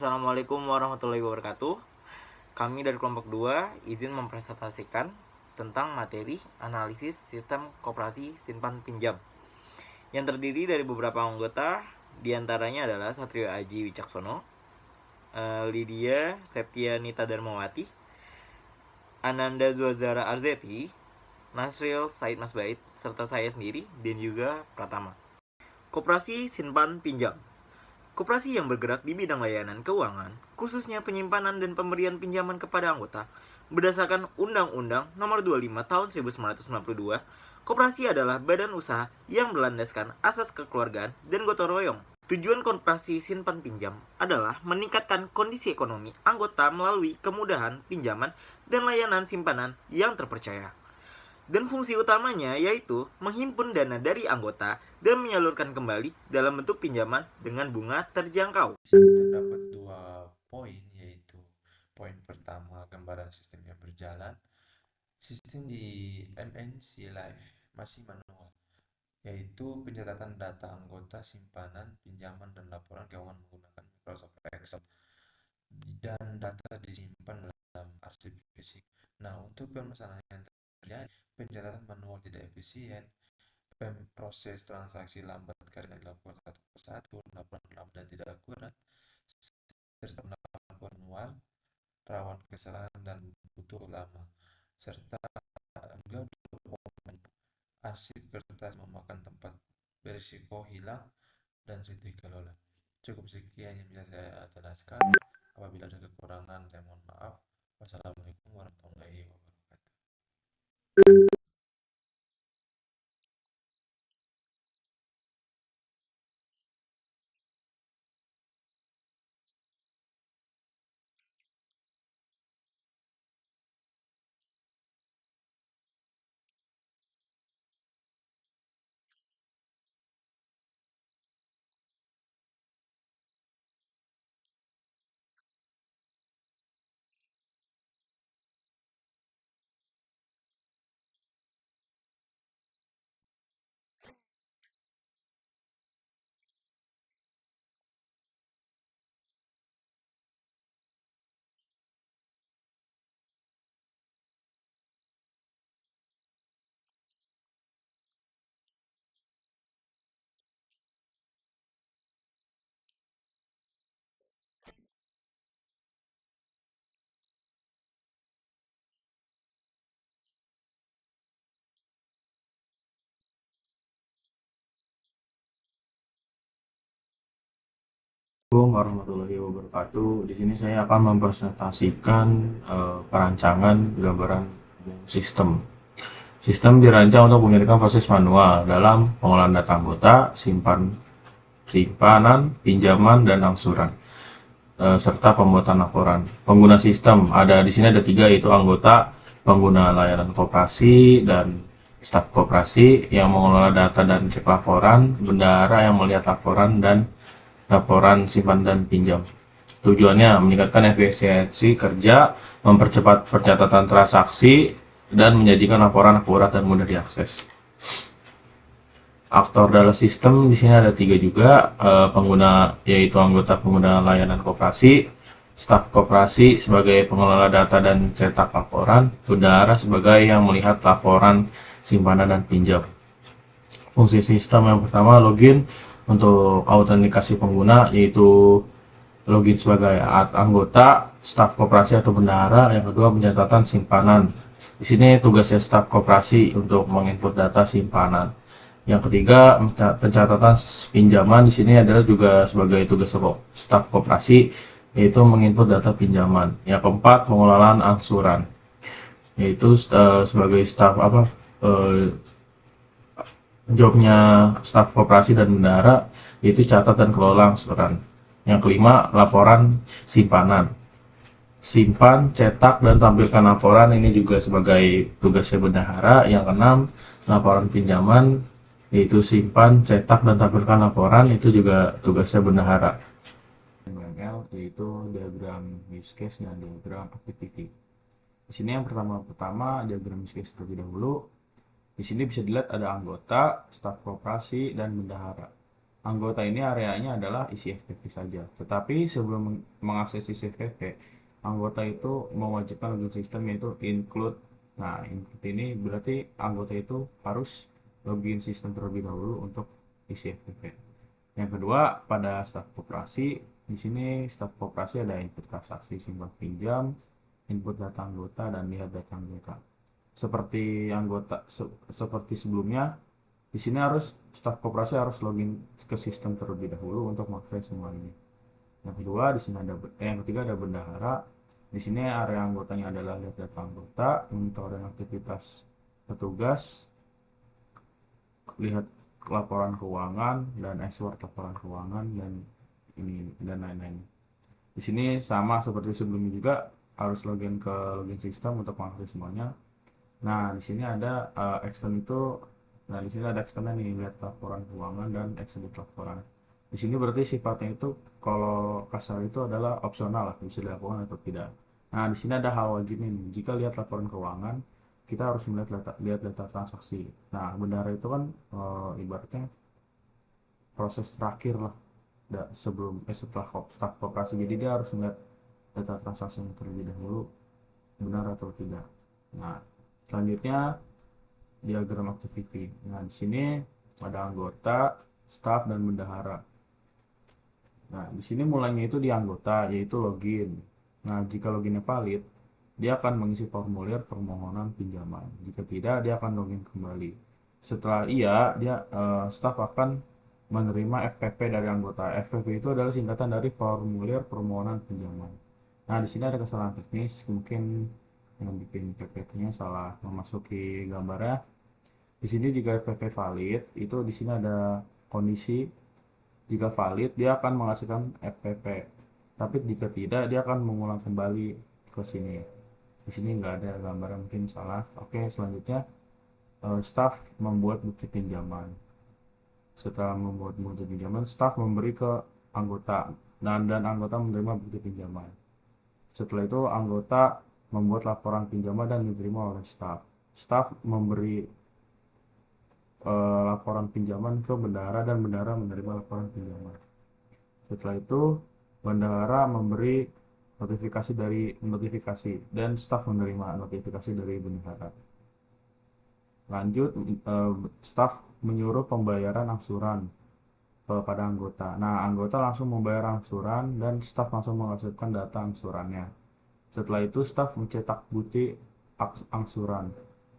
Assalamualaikum warahmatullahi wabarakatuh. Kami dari kelompok 2 izin mempresentasikan tentang materi analisis sistem koperasi simpan pinjam yang terdiri dari beberapa anggota, diantaranya adalah Satrio Aji Wicaksono, Lydia Septianita Darmawati, Ananda Zuazara Arzeti, Nasril Said Masbait, serta saya sendiri dan juga Pratama. Koperasi simpan pinjam. Koperasi yang bergerak di bidang layanan keuangan, khususnya penyimpanan dan pemberian pinjaman kepada anggota, berdasarkan Undang-Undang Nomor 25 Tahun 1992, koperasi adalah badan usaha yang berlandaskan asas kekeluargaan dan gotong royong. Tujuan koperasi simpan pinjam adalah meningkatkan kondisi ekonomi anggota melalui kemudahan pinjaman dan layanan simpanan yang terpercaya. Dan fungsi utamanya yaitu menghimpun dana dari anggota dan menyalurkan kembali dalam bentuk pinjaman dengan bunga terjangkau. Di sini terdapat dua poin, yaitu poin pertama, gambaran sistem yang berjalan. Sistem di MNC Live masih manual, yaitu pencatatan data anggota, simpanan, pinjaman, dan laporan keuangan menggunakan Microsoft Excel, dan data disimpan dalam arsip fisik. Nah, untuk permasalahan yang terjadi, pencatatan manual tidak efisien, proses transaksi lambat karena dilakukan satu persatu, laporan lambat dan tidak akurat, serta laporan manual rawan kesalahan dan butuh lama, serta juga dokumen arsip kertas memakan tempat, berisiko hilang dan sulit dikelola. Cukup sekian yang bisa saya jelaskan. Apabila ada kekurangan, saya mohon maaf. Wassalamualaikum warahmatullahi wabarakatuh. Assalamualaikum warahmatullahi wabarakatuh. Di sini saya akan mempresentasikan perancangan gambaran sistem. Sistem dirancang untuk mengirimkan proses manual dalam pengolahan data anggota, simpanan, pinjaman, dan angsuran, serta pembuatan laporan. Pengguna sistem di sini ada 3, yaitu anggota, pengguna layanan koperasi, dan staf koperasi yang mengelola data dan cek laporan, bendahara yang melihat laporan dan laporan simpan dan pinjam. Tujuannya meningkatkan efisiensi kerja, mempercepat pencatatan transaksi, dan menyajikan laporan akurat dan mudah diakses. Aktor dalam sistem di sini ada 3 juga, pengguna, yaitu anggota pengguna layanan koperasi, staf koperasi sebagai pengelola data dan cetak laporan, bendahara sebagai yang melihat laporan simpanan dan pinjam. Fungsi sistem yang pertama, login untuk autentikasi pengguna, yaitu login sebagai anggota, staf koperasi atau bendahara. Yang kedua, pencatatan simpanan. Di sini tugasnya staf koperasi untuk menginput data simpanan. Yang ketiga, pencatatan pinjaman. Di sini adalah juga sebagai tugas staf koperasi, yaitu menginput data pinjaman. Yang keempat, pengelolaan angsuran, yaitu sebagai staf jobnya staf koperasi dan bendahara, yaitu catat dan kelola angsuran. Yang kelima, laporan simpanan. Simpan, cetak, dan tampilkan laporan, ini juga sebagai tugasnya bendahara. Yang keenam, laporan pinjaman, yaitu simpan, cetak, dan tampilkan laporan, itu juga tugasnya bendahara. ML, yaitu diagram use case dan diagram activity. Di sini yang pertama diagram use case terlebih dahulu. Di sini bisa dilihat ada anggota, staf koperasi, dan bendahara. anggota ini areanya adalah isi FTP saja. Tetapi sebelum mengakses isi FTP, anggota itu mewajibkan login sistem yaitu include. Nah, include ini berarti anggota itu harus login sistem terlebih dahulu untuk isi FTP. Yang kedua, pada staf koperasi, di sini staf koperasi ada input transaksi simpan pinjam, input data anggota, dan lihat data anggota. Seperti sebelumnya, di sini harus staf koperasi harus login ke sistem terlebih dahulu untuk mengakses semua ini. Yang kedua, di sini yang ketiga ada bendahara. Di sini area anggotanya adalah lihat data anggota, monitoring aktivitas petugas, lihat laporan keuangan dan export laporan keuangan dan lain-lain. Di sini sama seperti sebelumnya juga harus login ke login sistem untuk mengakses semuanya. Nah, di sini ada extend itu. Nah, di sini ada extend nih, lihat laporan keuangan dan exhibit laporan. Di sini berarti sifatnya itu kalau kasar itu adalah opsional, bisa dilakukan atau tidak. Nah, di sini ada hal wajib nih. Jika lihat laporan keuangan, kita harus lihat data transaksi. Nah, bendahara itu kan ibaratnya proses terakhir lah setelah staf koperasi. Jadi dia harus melihat data transaksi yang terlebih dahulu benar atau tidak. Nah, selanjutnya diagram activity. Nah, di sini ada anggota, staf, dan bendahara. Nah, di sini mulainya itu di anggota, yaitu login. Nah, jika loginnya valid, dia akan mengisi formulir permohonan pinjaman. Jika tidak, dia akan login kembali. Setelah staf akan menerima FPP dari anggota. FPP itu adalah singkatan dari formulir permohonan pinjaman. Nah, di sini ada kesalahan teknis, mungkin yang bikin PPT-nya salah memasuki gambarnya. Di sini jika FPP valid, itu di sini ada kondisi. Jika valid, dia akan menghasilkan FPP. Tapi jika tidak, dia akan mengulang kembali ke sini. Di sini nggak ada gambar, mungkin salah. Oke, selanjutnya staf membuat bukti pinjaman. Setelah membuat bukti pinjaman, staf memberi ke anggota dan anggota menerima bukti pinjaman. Setelah itu anggota membuat laporan pinjaman dan diterima oleh staf. Staf memberi laporan pinjaman ke bendahara dan bendahara menerima laporan pinjaman. Setelah itu bendahara memberi notifikasi dan staf menerima notifikasi dari bendahara. Lanjut, staf menyuruh pembayaran angsuran kepada anggota. Nah, anggota langsung membayar angsuran dan staf langsung menghasilkan data angsurannya. Setelah itu staf mencetak bukti angsuran.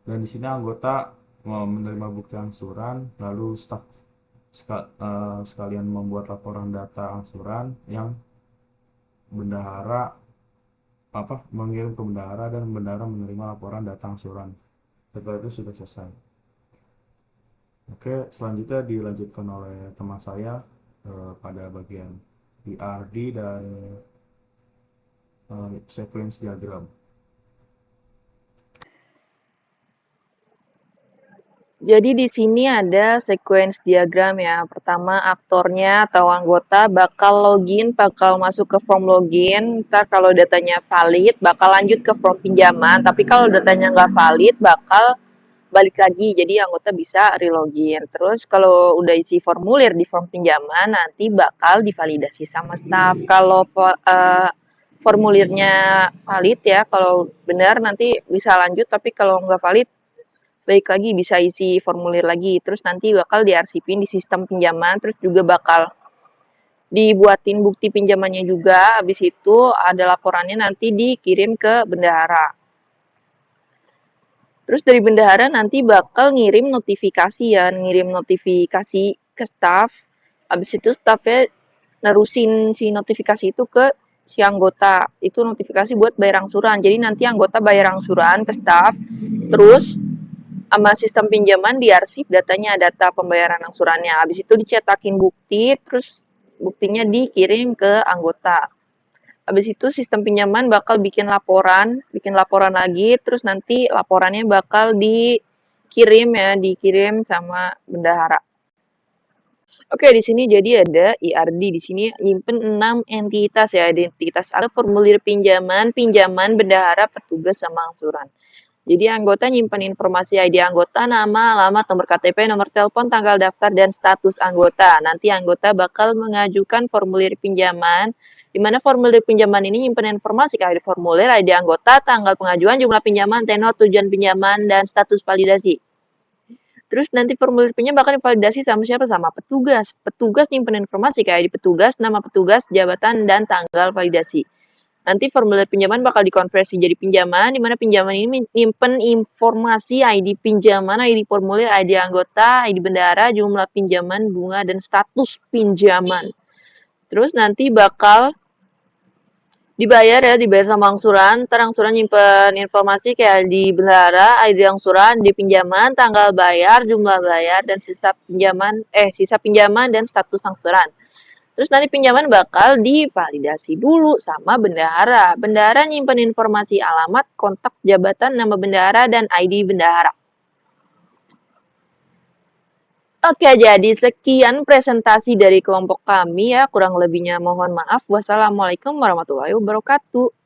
Dan di sini anggota menerima bukti angsuran, lalu staf sekalian membuat laporan data angsuran yang bendahara mengirim ke bendahara dan bendahara menerima laporan data angsuran. Setelah itu sudah selesai. Oke, selanjutnya dilanjutkan oleh teman saya pada bagian ERD dan sequence diagram. Jadi di sini ada sequence diagram ya. Pertama aktornya atau anggota bakal login, bakal masuk ke form login. Ntar kalau datanya valid bakal lanjut ke form pinjaman. Tapi kalau datanya nggak valid bakal balik lagi. Jadi anggota bisa relogin. Terus kalau udah isi formulir di form pinjaman nanti bakal divalidasi sama staff. Kalau formulirnya valid ya, kalau benar nanti bisa lanjut. Tapi kalau nggak valid balik lagi bisa isi formulir lagi, terus nanti bakal diarsipin di sistem pinjaman, terus juga bakal dibuatin bukti pinjamannya juga. Habis itu ada laporannya nanti dikirim ke bendahara. Terus dari bendahara nanti bakal ngirim notifikasi ya, ngirim notifikasi ke staff. Habis itu staffnya nerusin si notifikasi itu ke si anggota. Itu notifikasi buat bayar angsuran. Jadi nanti anggota bayar angsuran ke staff, terus sama sistem pinjaman diarsip datanya, data pembayaran angsurannya. Habis itu dicetakin bukti, terus buktinya dikirim ke anggota. Habis itu sistem pinjaman bakal bikin laporan lagi, terus nanti laporannya bakal dikirim sama bendahara. Oke, di sini jadi ada IRD. Di sini nyimpen 6 entitas ya, identitas ada formulir pinjaman, bendahara, petugas, sama angsuran. Jadi anggota nyimpen informasi ID anggota, nama, alamat, nomor KTP, nomor telepon, tanggal daftar, dan status anggota. Nanti anggota bakal mengajukan formulir pinjaman, di mana formulir pinjaman ini nyimpen informasi kayak di formulir ID anggota, tanggal pengajuan, jumlah pinjaman, tenor, tujuan pinjaman, dan status validasi. Terus nanti formulir pinjam bakal divalidasi sama siapa? Sama petugas. Petugas nyimpen informasi kayak di petugas, nama petugas, jabatan, dan tanggal validasi. Nanti formulir pinjaman bakal dikonversi jadi pinjaman, di mana pinjaman ini nyimpen informasi ID pinjaman, ID formulir, ID anggota, ID bendahara, jumlah pinjaman, bunga, dan status pinjaman. Terus nanti bakal dibayar sama angsuran. Ntar angsuran nyimpen informasi kayak di bendahara, ID angsuran, di pinjaman, tanggal bayar, jumlah bayar, dan sisa pinjaman dan status angsuran. Terus nanti pinjaman bakal divalidasi dulu sama bendahara. Bendahara nyimpen informasi alamat, kontak, jabatan, nama bendahara, dan ID bendahara. Oke, jadi sekian presentasi dari kelompok kami ya. Kurang lebihnya mohon maaf. Wassalamualaikum warahmatullahi wabarakatuh.